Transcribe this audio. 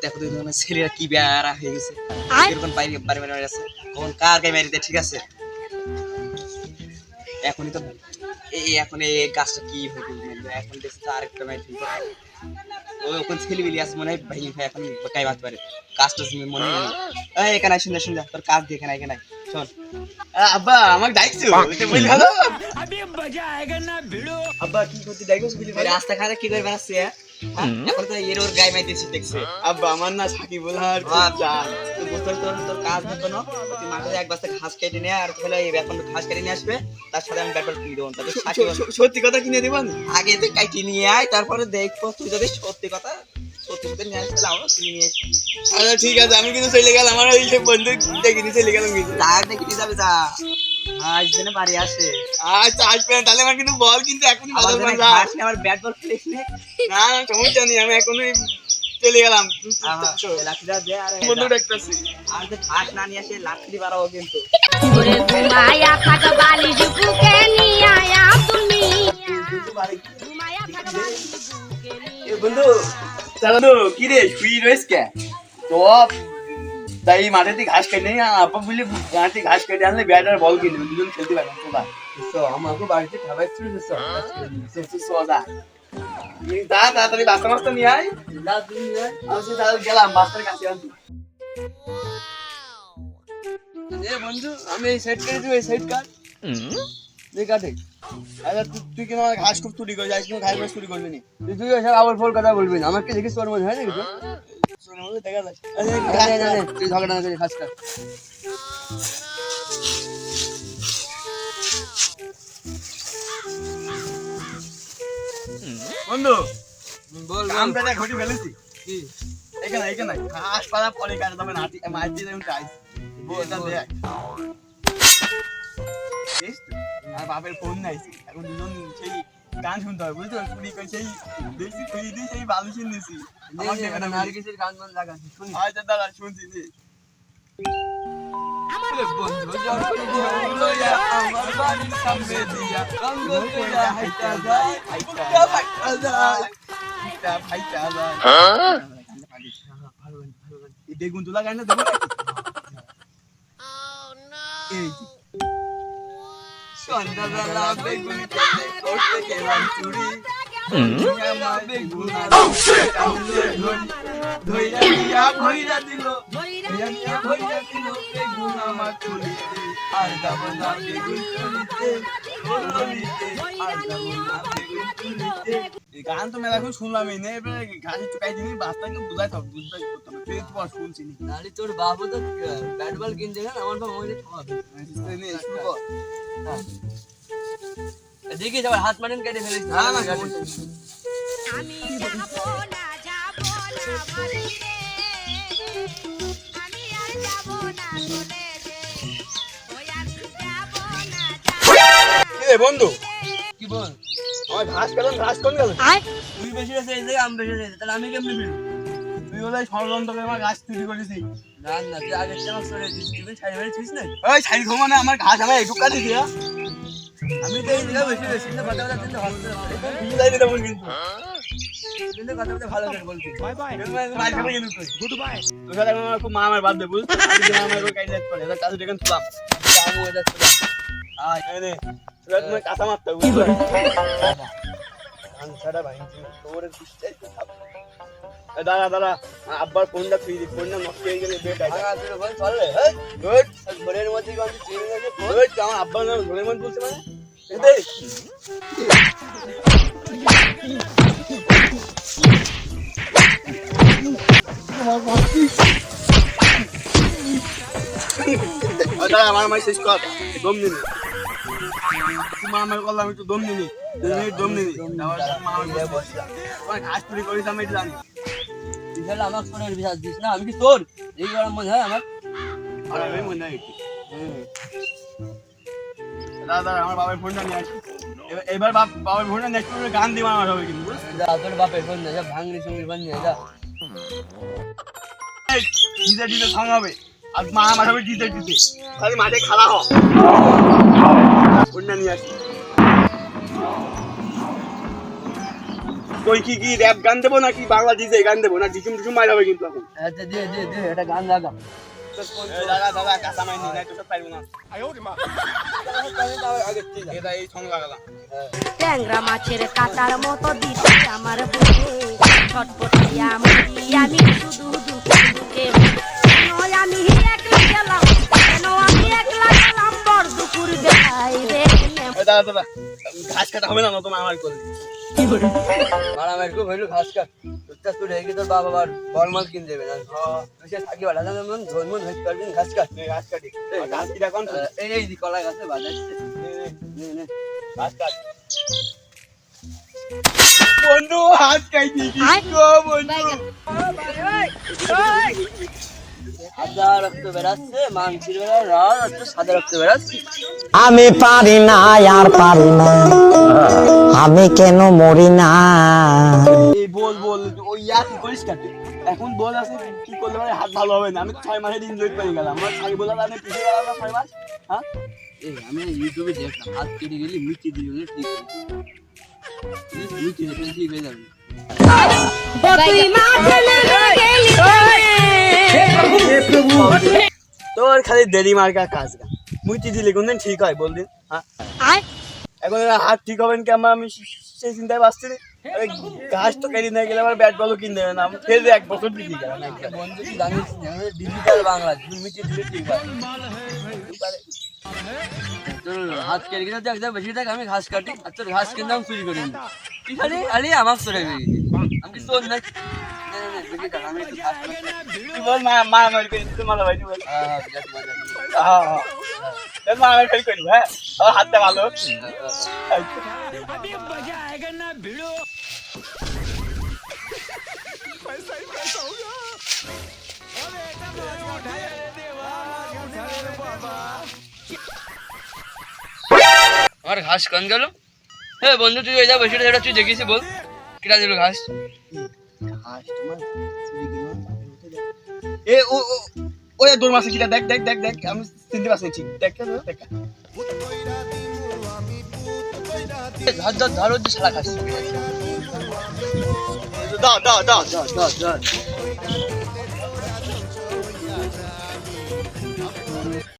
দেখো তো ছেলেরা কি বেয়ারা হয়ে গেছে, এরকম বাড়ি বাড়ি বাড়ি আছে, কখন কার গায়ে মারি দেয়। ঠিক আছে, এখনই তো এখন এই গাছটা কি হয়ে গেল, এখন দেখছি তো আরেকটা মারি দিতে ওখানে ছেলেবেলি আছে মনে হয় ভাই ভাই এখন গায়ে মারতে পারে। কাজটা মনে হয় এখানে শুনলে শুনলে তোর কাজ দিয়ে এখানে এখানে শোন। আব্বা আমাকে ডাকছো ভালো আব্বা কি করতে ডাকছো রাস্তা খাতে কি করে বেড়াচ্ছে এখন তো এর ওর গায়ে মাইতেছি দেখছে। আব্বা আমার না সাকি বলার তুই বুঝতে তোর কাজ দেখো না, তুই মাঠে এক বস্তা ঘাস কেটে নিয়ে আর তাহলে এখন ঘাস কেটে নিয়ে আসবে, তার সাথে আমি ব্যাট বল কিনে দেবো। তাহলে সত্যি কথা কিনে দেবেন, আগে তুই কাটি নিয়ে আয়, তারপরে দেখবো তুই যদি সত্যি কথা সত্যি সত্যি নিয়ে আসলে আমরা কিনে নিয়ে আসি। আচ্ছা ঠিক আছে, আমি কিন্তু চলে গেলাম, আমার ওই বন্ধু দেখে নিয়ে চলে গেলাম, দেখে নিয়ে যাবে যা আজ দিনে বাড়ি আসে। আচ্ছা আসবে তাহলে আমার কিন্তু বল কিন্তু এখন আমার ব্যাট বল খেলিস না, না সমস্যা নেই, আমি এখনই চলে গেলাম। লাঠিটা দে আর বন্ধু দেখতেছি, আর যে ঘাস না নিয়ে আসে লাঠি বাড়াবো কিন্তু। ওরে ঘুমায়া থাকা বালিশ বুকে নিয়ে আয়া তুমি ঘুমায়া থাকা বালিশ বুকে নিয়ে এ বন্ধু চলো কি রে শুই রইস কে তো তাই মাঠে থেকে ঘাস কেটে নিয়ে আপা বলে মাঠে ঘাস কেটে আনলে ব্যাট আর বল কিনে দুজন খেলতে পারবেন তো ভাই। তো আমাকে বাড়িতে খাবার ছিল সোজা যা তাড়াতাড়ি বাচ্চা মাছটা নিয়ে আয়, যা তুই নিয়ে আয়, আমি তাহলে গেলাম মাছটার কাছে আনতে। এ বন্ধু আমি এই সেট করে দিব, এই সেট কাট এই কাটে। আচ্ছা তুই কেন ঘাস খুব চুরি করে যাইস, ঘাস ঘাস চুরি করবি না তুই, এসব আবার ফোর কথা বলবি না, আমাকে দেখিস তোর মধ্যে হয় নাকি তোর মধ্যে দেখা যায়। তুই ঝগড়া না করিস, ঘাস কাট। বন্ধু বল আমরা না ঘটি ফেলেছি কি এখানে এখানে ঘাস পালা পরে কাটে তবে নাটি মাছ দিয়ে আমি চাই বলটা দেখ আর বাপের ফোন নাইছি এখন দুজন সেই গান শুনতে হবে বুঝছো, চুরি করে সেই দেখছি তুই দিয়ে সেই বালুসিন দিছি আমার দেখাটা নারগিসের গান গান লাগাচ্ছি শুনি। আচ্ছা দাঁড়া শুনছি জি। বন্ধু যখন লইয়া আমার বাড়ির সামনে দিয়া রঙ্গ কইরা হাইটা যায় হাইটা যায় হাইটা হাইটা যায় এই বেগুন তোলা গান না দেবো এই সন্ধ্যাবেলা বেগুন খেতে করতে গেলাম চুরি আমার বেগুন ধইরা দিয়া ভইরা দিল বেগুন আমার চুরিতে আর যাব না বেগুন চুরিতে আর যাব না বেগুন চুরিতে। এই গান তো মেলা শুনলাম এই নেই গাড়ি চুকাই দিনি বাসটা কিন্তু বুঝাই থাক বুঝতে করতাম তুই তো শুনছি নি নালি তোর বাবু তো ব্যাট বল কিনতে গেল আমার বাবা আমাকে খাওয়াবে দেখি যাবার হাত মারেন কেটে ফেলিস না না আমি যাব না বাড়িতে আমি আর যাব না চলে যে ওই আর যাব না কি রে বন্ধু কি বল আমার ঘাস কাটন ঘাস কোন গেল তুই বেশি আছে এই জায়গায় আমি বেশি আছে তাহলে আমি কেমনে ফিরব তুই বলে ষড়যন্ত্র করে আমার ঘাস চুরি করেছিস না না তুই আগে আমার সরে দিস তুই ছাই মেরে ছিস না ওই ছাই ঘুমা না আমার ঘাস আমার একটু কাটি দিয়া আমি তো এই জায়গায় বেশি বেশি না কথা কথা চিন্তা ভালো করে তুই যাই দিতে বল কিন্তু কথা কথা ভালো করে বলবি বাই বাই বাই খাবে কিন্তু তুই গুড বাই তোর সাথে আমার খুব মা আমার বাদ দে বুঝ তুই আমার করে কাইলে করে এটা কাজ দেখেন তুলাম আমি ওইটা তুলাম আয় এনে তুই তুমি কাঁচা মারতে বুঝলি আনসারা ভাই তোর দিশটাই তো দাঁড়া দাঁড়া আব্বার ফোনটা ফ্রি দি ফোনটা নষ্ট হয়ে গেলে বেট আছে তুই বল চলে এই গুড ঘরের মধ্যে আমি চিনি না যে গুড আমার আব্বার নাম ঘরের মধ্যে বলছে মানে এই আমার মাই শেষ কর দম নিনি তোমার আমার করলাম একটু দম নিনি 2 মিনিট দম নিনি ঘাস চুরি করিস আমি জানি বিশাল আমার ফোনের বিশ্বাস দিস না আমি কি তোর এই গরম মনে হয় আমার আরে মনে হয় দাদা আমার বাবার ফোনটা নিয়ে আসি এবার বাবার ফোনটা নেক্সট করে গান দিবা আমার হবে কিন্তু যা তোর বাপের ফোন না যা ভাঙলি সুঙ্গি বান নিয়ে যা এই ডিজে ডিজে সং হবে আর মা আমার হবে ডিজে ডিজে খালি মাঠে খেলা হ ফোনটা নিয়ে আসি কই কি কি র‍্যাপ গান দেবো নাকি বাংলা ডিজে গান দেবো না ডিজুম ডিজুম মাইরা হবে কিন্তু এখন আচ্ছা দে দে দে এটা গান লাগা এই দাদা দাদা কাঁচা মাইন নাই তো পারবো না এটা এই সং লাগালাম ট্যাংরা মাছের কাটার মতো দিতে আমার বুকে ছটপটাইয়া মরি আমি শুধু দুঃখে দুঃখে কেন আমি একলা গেলাম কেন আমি একলা গেলাম বড় দুপুর বেলায় রে এই দাদা দাদা ঘাস কাটা হবে না তোমার আমার করে মারা মেরকো ভইলো ঘাস কাট তুই তো রেগে তোর বাবা বার ফরমাল কিন দেবে না তুই সে থাকি বাড়া না মন ধর্মন হই করদিন ঘাস কাট ঘাস কাটি ঘাস কি রাখুন এই দি কলা গাছে বাজাচ্ছে নে নে ঘাস কাট বন্ধু হাত কাই দিবি গো বন্ধু সাদা রক্ত বেরাচ্ছে মাংসের বেলা রাত একটু সাদা রক্ত বেরাচ্ছে আমি পারি না আর পারি না আমি কেন মরি না এই বল বল ওই ইয়া কি করিস কাটে এখন বল আছে কি করলে মানে হাত ভালো হবে না আমি 6 মাসের এনজয় করে গেলাম আমার ছাগি বলা জানে পিছে গেলাম 6 মাস হ্যাঁ এই আমি ইউটিউবে দেখলাম হাত কেটে গেলে মিটি দিয়ে গেলে ঠিক মিটি দিয়ে ঠিক হয়ে যাবে তুই মাঠে নেমে গেলি তোর খালি দেরি মার্কা কাজ গা মুইটি দিলে কোনদিন ঠিক হয় বল দিন হ্যাঁ আয় এখন হাত ঠিক হবেন কি আমি সেই চিন্তায় বাঁচছি আরে ঘাস তো কেটে নিয়ে গেলে আমার ব্যাট বলও কিনে দেবে না আমি ফের 1 বছর দিকে গেলাম বন্ধু তুই জানিস না ডিজিটাল বাংলা মিটি দিলে ঠিক হয় তোর হাত কেটে গেলে দেখ বেশি দেখ আমি ঘাস কাটি আর তোর ঘাস কিনতাম চুরি করে নি তুই খালি খালি আমার চলে গেছি আমি তোর না বেশি টাকা আমি একটু ঘাস কাটি তুই বল মা মা মার করে তোমার ভাই তুই বল বিরাট মজা হ্যাঁ দেখ মা আমি ফেল করি হ্যাঁ আর হাতটা ভালো আমার ঘাস কন গেল হে বন্ধু তুই ওই যা বসে এটা তুই দেখিস বল কিরা দিল ঘাস ঘাস তোমার চুরি গেল এ ও ওই দূর মাসে কিটা দেখ দেখ দেখ দেখ আমি চিনতে পারছি ঠিক দেখ দেখ ধর ধর ধরো যে শালা ঘাস দাও দাও দাও ধর ধর ধর